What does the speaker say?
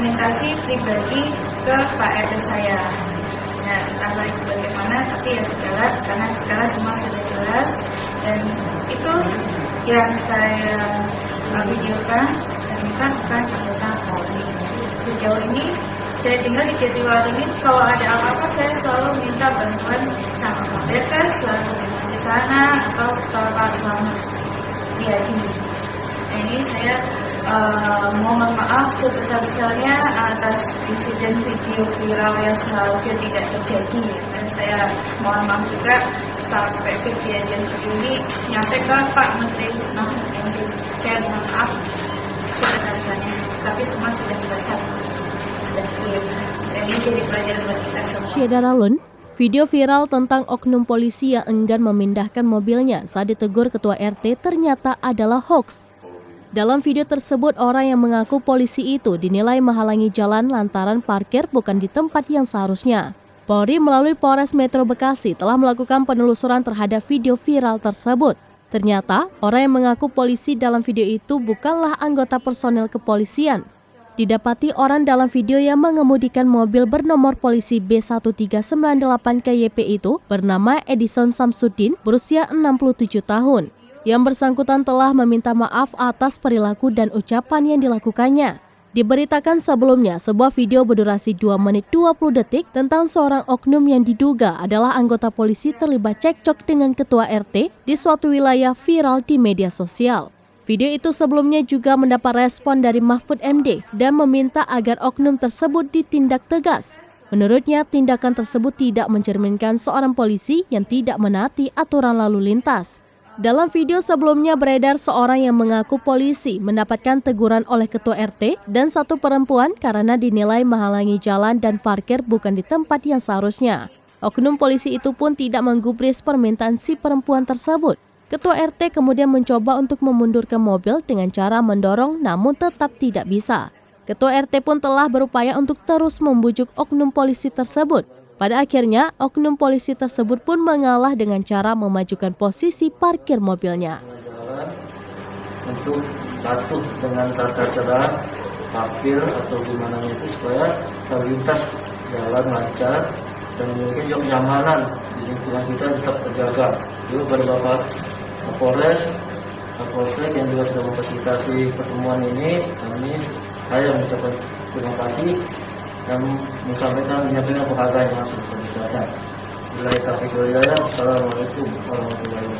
argumentasi pribadi ke Pak RT saya. Nah, entah lagi bagaimana, tapi ya sudahlah, karena sekarang semua sudah jelas, dan itu yang saya videokan dan minta bukan anggota Polri. Sejauh ini saya tinggal di Jatiwaringin, kalau ada apa-apa saya selalu minta bantuan sama Pak Dekas, selalu di sana, atau ke Pak Selamat dia ini. Nah, ini saya mohon maaf sebesar-besarnya atas insiden video viral yang seharusnya tidak terjadi, dan saya mohon maaf juga sampai kejadian ini nyampe ke Pak Menteri saya mohon maaf sebesar-besarnya, tapi semua sudah selesai, sudah clear, dan ini jadi pelajaran buat kita semua. Syedaralun, video viral tentang oknum polisi yang enggan memindahkan mobilnya saat ditegur ketua RT ternyata adalah hoax. Dalam video tersebut, orang yang mengaku polisi itu dinilai menghalangi jalan lantaran parkir bukan di tempat yang seharusnya. Polri melalui Polres Metro Bekasi telah melakukan penelusuran terhadap video viral tersebut. Ternyata, orang yang mengaku polisi dalam video itu bukanlah anggota personel kepolisian. Didapati orang dalam video yang mengemudikan mobil bernomor polisi B1398 KYP itu bernama Edison Samsudin, berusia 67 tahun. Yang bersangkutan telah meminta maaf atas perilaku dan ucapan yang dilakukannya. Diberitakan sebelumnya, sebuah video berdurasi 2 menit 20 detik tentang seorang oknum yang diduga adalah anggota polisi terlibat cekcok dengan ketua RT di suatu wilayah viral di media sosial. Video itu sebelumnya juga mendapat respon dari Mahfud MD dan meminta agar oknum tersebut ditindak tegas. Menurutnya, tindakan tersebut tidak mencerminkan seorang polisi yang tidak menaati aturan lalu lintas. Dalam video sebelumnya beredar seorang yang mengaku polisi mendapatkan teguran oleh ketua RT dan satu perempuan karena dinilai menghalangi jalan dan parkir bukan di tempat yang seharusnya. Oknum polisi itu pun tidak menggubris permintaan si perempuan tersebut. Ketua RT kemudian mencoba untuk memundurkan mobil dengan cara mendorong namun tetap tidak bisa. Ketua RT pun telah berupaya untuk terus membujuk oknum polisi tersebut. Pada akhirnya, oknum polisi tersebut pun mengalah dengan cara memajukan posisi parkir mobilnya. Untuk patuh dengan tata cara parkir atau gimana itu supaya lalu lintas jalan lancar dan mungkin juga kenyamanan di lingkungan kita tetap terjaga. Juga pada Bapak Kapolres yang juga sudah memfasilitasi pertemuan ini, saya mengucapkan terima kasih dan menyampaikan penghargaan yang langsung besar-besarnya. Assalamualaikum warahmatullahi wabarakatuh.